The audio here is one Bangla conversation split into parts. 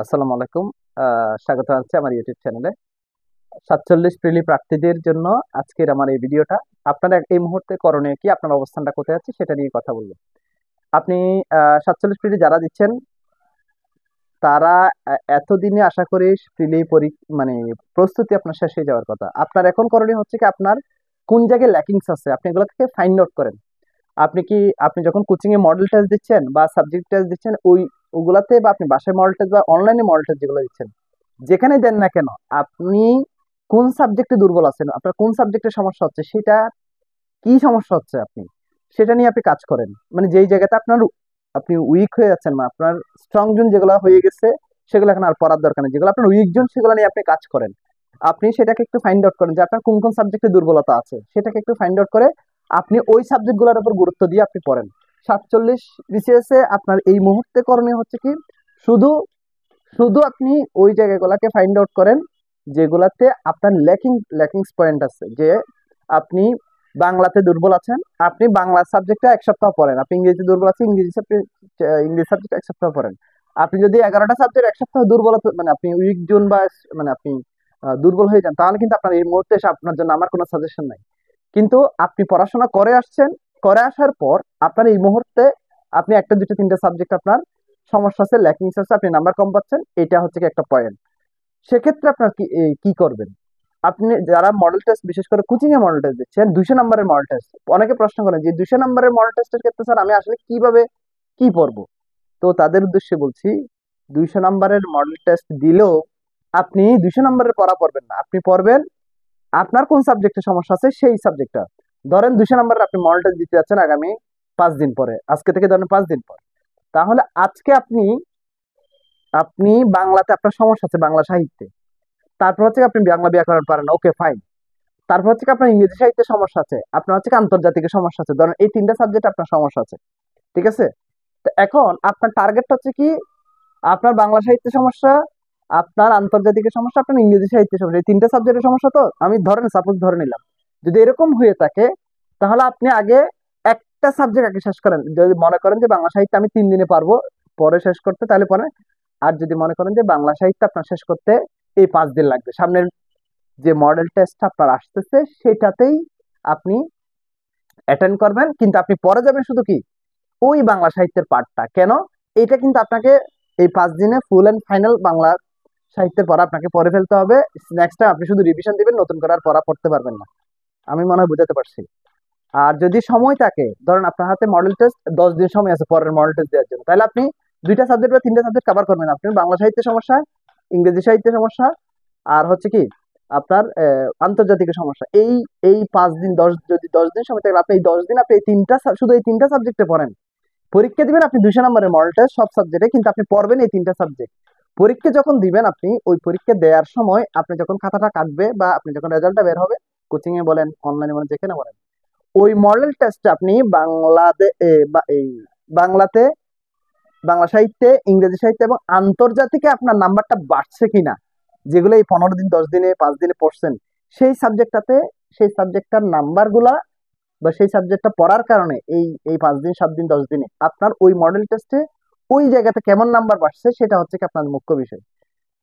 আসসালামু আলাইকুম। স্বাগত জানাচ্ছি আমার ইউটিউব চ্যানেলে। ৪৭ প্রিলি প্রার্থীদের জন্য আজকের আমার এই ভিডিওটা। আপনারা এই মুহূর্তে করণীয় কি, আপনার অবস্থানটা কোথায় আছে সেটা নিয়ে কথা বলবো। আপনি ৪৭ প্রিলি যারা দিচ্ছেন তারা এতদিনে আশা করি প্রিলি মানে প্রস্তুতি আপনার শেষ হয়ে যাওয়ার কথা। আপনার এখন করণীয় হচ্ছে কি, আপনার কোন জায়গায় ল্যাকিংস আছে আপনি এগুলো থেকে ফাইন্ড আউট করেন। আপনি যখন কোচিং এ মডেল টেস্ট দিচ্ছেন বা সাবজেক্ট টেস্ট দিচ্ছেন, ওগুলাতে বা আপনি বাসায় মডেল টেস্ট বা অনলাইনে মডেল টেস্ট যেগুলো দিচ্ছেন, যেখানে দেন না কেন, আপনি কোন সাবজেক্টে দুর্বল আছেন, আপনার কোন সাবজেক্টে সমস্যা হচ্ছে, সেটা কি সমস্যা হচ্ছে আপনি সেটা নিয়ে আপনি কাজ করেন। মানে যেই জায়গাতে আপনি উইক হয়ে যাচ্ছেন, বা আপনার স্ট্রং জোন যেগুলো হয়ে গেছে সেগুলো এখন আর পড়ার দরকার নেই, যেগুলো আপনার উইক জোন সেগুলো নিয়ে আপনি কাজ করেন। আপনি সেটাকে একটু ফাইন্ড আউট করেন যে আপনার কোন কোন সাবজেক্টে দুর্বলতা আছে, সেটাকে একটু ফাইন্ড আউট করে আপনি ওই সাবজেক্ট গুলোর উপর গুরুত্ব দিয়ে আপনি পড়েন। ৪৭ বিসিএস এ আপনার এই মুহূর্তে করণীয় হচ্ছে কি, শুধু শুধু আপনি ওই জায়গাগুলোকে ফাইন্ড আউট করেন যেগুলাতে আপনার ল্যাকিংস পয়েন্ট আছে। যে আপনি বাংলাতে দুর্বল আছেন, আপনি বাংলা সাবজেক্টটা এক সপ্তাহ পড়েন। আপনি ইংরেজিতে দুর্বল আছেন, ইংরেজি সাবজেক্ট এক সপ্তাহ পড়েন। আপনি যদি 11টা সাবজেক্ট এক সপ্তাহ দুর্বলতা, মানে আপনি উইক জোন বা মানে আপনি দুর্বল হয়ে যান, তাহলে কিন্তু আপনার এই মুহূর্তে এসে আপনার জন্য আমার কোনো সাজেশন নাই। কিন্তু আপনি পড়াশোনা করে আসছেন, করে আসার পর আপনার এই মুহূর্তে আপনি একটা দুটো তিনটা সাবজেক্ট আপনার সমস্যা আছে, ল্যাকিংস আছে, আপনি নাম্বার কম পাচ্ছেন, এটা হচ্ছে কি একটা পয়েন্ট। সেক্ষেত্রে আপনার কি করবেন, আপনি যারা মডেল টেস্ট, বিশেষ করে কোচিং এ মডেল টেস্ট দিচ্ছেন, 200 নম্বরের মডেল টেস্ট, অনেকে প্রশ্ন করেন যে 200 নম্বরের মডেল টেস্টের ক্ষেত্রে স্যার আমি আসলে কিভাবে কি পড়বো। তো তাদের উদ্দেশ্যে বলছি, 200 নম্বরের মডেল টেস্ট দিলেও আপনি 200 নম্বরের পড়া পড়বেন না, আপনি পড়বেন আপনার কোন সাবজেক্টে সমস্যা আছে সেই সাবজেক্টটা। ধরেন 200 নম্বরের আপনি মডেল টেস্ট দিতে যাচ্ছেন আগামী 5 দিন পরে, আজকে থেকে ধরেন 5 দিন পর। তাহলে আজকে আপনি আপনি বাংলাতে আপনার সমস্যা আছে, বাংলা সাহিত্যে। তারপর হচ্ছে আপনি বাংলা ব্যাকরণ পারেন, ওকে ফাইন। তারপর হচ্ছে আপনার ইংরেজি সাহিত্যে সমস্যা আছে, আপনার হচ্ছে আন্তর্জাতিক সমস্যা আছে, ধরেন এই তিনটা সাবজেক্ট আপনার সমস্যা আছে। ঠিক আছে। তো এখন আপনার টার্গেটটা হচ্ছে কি, আপনার বাংলা সাহিত্যে সমস্যা, আপনার আন্তর্জাতিকের সমস্যা, আপনার ইংরেজি সাহিত্যের সমস্যা, এই তিনটা সাবজেক্টের সমস্যা। তো আমি সাপোজ ধরে নিলাম, যদি এরকম হয়ে থাকে, তাহলে আপনি আগে একটা সাবজেক্ট আগে শেষ করেন। যদি মনে করেন যে বাংলা সাহিত্য আমি 3 দিনে পারবো পরে শেষ করতে, তাহলে পরে। আর যদি মনে করেন যে বাংলা সাহিত্য আপনার শেষ করতে এই 5 দিন লাগবে, সামনের যে মডেল টেস্ট আপনার আসতেছে সেটাতেই আপনি অ্যাটেন্ড করবেন, কিন্তু আপনি পরে যাবেন শুধু কি ওই বাংলা সাহিত্যের পার্টটা। কেন? এটা কিন্তু আপনাকে এই 5 দিনে ফুল অ্যান্ড ফাইনাল বাংলা সাহিত্যের পড়া আপনাকে পড়ে ফেলতে হবে। নেক্সট টাইম আপনি শুধু রিভিশন দিবেন, নতুন করে আর পড়া পড়তে পারবেন না। আমি মনে হয় বুঝাতে পারছি। আর যদি সময় থাকে, ধরেন আপনার হাতে মডেল টেস্ট 10 দিন সময় আছে পরের মডেল টেস্ট দেওয়ার জন্য, তাহলে আপনি দুইটা সাবজেক্ট বা তিনটা সাবজেক্ট কভার করবেন। আপনি বাংলা সাহিত্যের সমস্যা, ইংরেজি সাহিত্যের সমস্যা, আর হচ্ছে কি আপনার আন্তর্জাতিক সমস্যা। এই 5 দিন, যদি 10 দিন সময় থাকে, আপনি এই 10 দিন আপনি শুধু এই তিনটা সাবজেক্টে পড়েন। পরীক্ষা দিবেন আপনি 200 নম্বরের মডেল টেস্ট সব সাবজেক্টে, কিন্তু আপনি পড়বেন এই তিনটা সাবজেক্ট। পরীক্ষা যখন দিবেন, আপনি ওই পরীক্ষা দেওয়ার সময় আপনি যখন খাতাটা কাটবে বা আপনি যখন রেজাল্টটা বের হবে, কোচিং এ বলেন, অনলাইনে বলেন, যেখানে বলেন, ওই মডেল টেস্টে আপনি এই বাংলাতে, বাংলা সাহিত্যে, ইংরেজি সাহিত্যে এবং আন্তর্জাতিকে আপনার নাম্বারটা বাড়ছে কিনা, যেগুলো এই 15 দিন, 10 দিনে, 5 দিনে পড়ছেন, সেই সাবজেক্টটাতে, সেই সাবজেক্টটার নাম্বার গুলা বা সেই সাবজেক্টটা পড়ার কারণে এই 5 দিন, 7 দিন, 10 দিনে আপনার ওই মডেল টেস্টে ওই জায়গাতে কেমন নাম্বার বাড়ছে সেটা হচ্ছে কি আপনার মুখ্য বিষয়।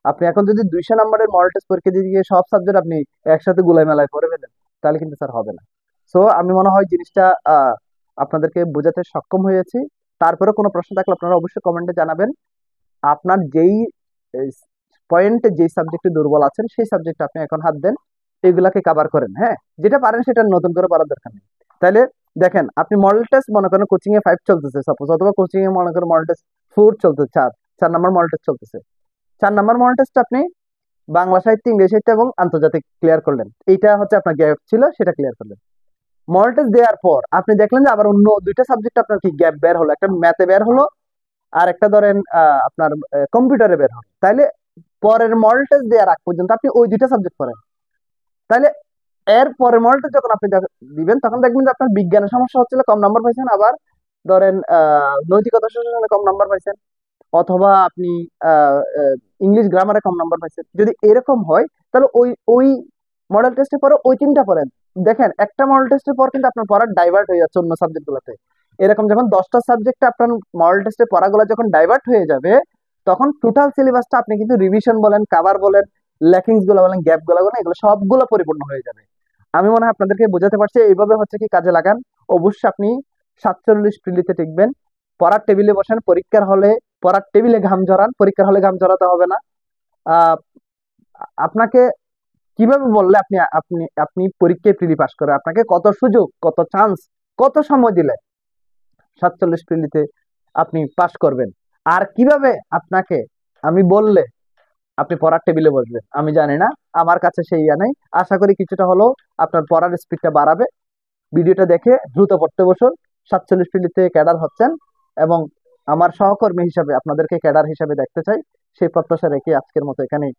আপনি এখন যদি 200 নম্বরের মডেল টেস্ট পরীক্ষা দিয়ে গিয়ে সব সাবজেক্ট আপনি একসাথে গুলাই মেলায় পড়ে ফেলেন, তাহলে কিন্তু স্যার হবে না। সো আমি মনে হয় জিনিসটা আপনাদেরকে বোঝাতে সক্ষম হয়েছি। তারপরে কোনো প্রশ্ন থাকলে আপনারা অবশ্যই কমেন্টে জানাবেন। আপনার যেই পয়েন্টে যেই সাবজেক্টে দুর্বল আছেন সেই সাবজেক্টে আপনি এখন হাত দেন, এগুলাকে কভার করেন। হ্যাঁ, যেটা পারেন সেটা নতুন করে পড়ার দরকার নেই। তাহলে দেখেন, আপনি মডেল টেস্ট মনে করেন কোচিং এ 5 চলতেছে সাপোজ, অথবা কোচিং এ মনে করেন মডেল টেস্ট 4 চলতেছে, 4 নম্বর মডেল টেস্ট চলতেছে। 4 নম্বর মডেল টেস্ট আপনি বাংলা সাহিত্য, ইংরেজি সাহিত্য এবং আন্তর্জাতিক ক্লিয়ার করলেন, এইটা হচ্ছে আপনার গ্যাপ ছিল, সেটা ক্লিয়ার করলেন। মডেল টেস্ট দেওয়ার পর আপনি দেখলেন যে আবার অন্য দুইটা সাবজেক্ট আপনার কি গ্যাপ বের হলো, একটা ম্যাথে বের হলো, আর একটা ধরেন আপনার কম্পিউটারে বের হলো। তাইলে পরের মডেল টেস্ট দেওয়ার আগ পর্যন্ত আপনি ওই দুইটা সাবজেক্ট পড়েন। তাহলে এর পরের মডেল টেস্ট যখন আপনি দিবেন, তখন দেখবেন যে আপনার বিজ্ঞানের সমস্যা হচ্ছিল, কম নাম্বার পাইছেন, আবার ধরেন নৈতিকতা শাসনে কম নাম্বার পাইছেন, অথবা আপনি ইংলিশ গ্রামারে কম নাম্বার পাইছেন। যদি এরকম হয়, তাহলে ওই ওই মডেল টেস্টের পরে ওই তিনটা পড়েন। দেখেন, একটা মডেল টেস্টের পর কিন্তু আপনার পড়া ডাইভার্ট হয়ে যাচ্ছে অন্য সাবজেক্ট গুলোতে। এরকম যখন 10টা সাবজেক্টে আপনার মডেল টেস্টের পড়াগুলো যখন ডাইভার্ট হয়ে যাবে, তখন টোটাল সিলেবাসটা আপনি কিন্তু রিভিশন বলেন, কাভার বলেন, ল্যাকিংস গুলো বলেন, গ্যাপ গুলো বলেন, এগুলো সবগুলো পরিপূর্ণ হয়ে যাবে। আমি মনে হয় আপনাদেরকে বোঝাতে পারছি। এইভাবে হচ্ছে কি কাজে লাগান, অবশ্যই আপনি 47 প্রিলিতে টিকবেন। পড়ার টেবিলে বসেন, পরীক্ষার হলে পড়ার টেবিলে ঘাম ঝরান, পরীক্ষার হলে ঘাম ঝরাতে হবে না। আহ আপনাকে কিভাবে বললে আপনি আপনি আপনি পরীক্ষায় প্রিলি পাস করে, আপনাকে কত সুযোগ, কত চান্স, কত সময় দিলে 47 প্রিলিতে আপনি পাস করবেন, আর কিভাবে আপনাকে আমি বললে আপনি পড়ার টেবিলে বসবেন, আমি জানি না। আমার কাছে সেই ইয়া নেই। আশা করি কিছুটা হলেও আপনার পড়ার স্পিডটা বাড়াবে। ভিডিওটা দেখে দ্রুত পড়তে বসুন। 47 প্রিলিতে ক্যাডার হচ্ছেন, এবং আমার সহকর্মী হিসাবে আপনাদেরকে ক্যাডার হিসাবে দেখতে চাই। সেই প্রত্যাশা রেখে আজকের মতো এখানেই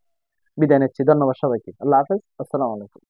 বিদায় নিচ্ছি। ধন্যবাদ সবাইকে। আল্লাহ হাফেজ। আসসালামু আলাইকুম।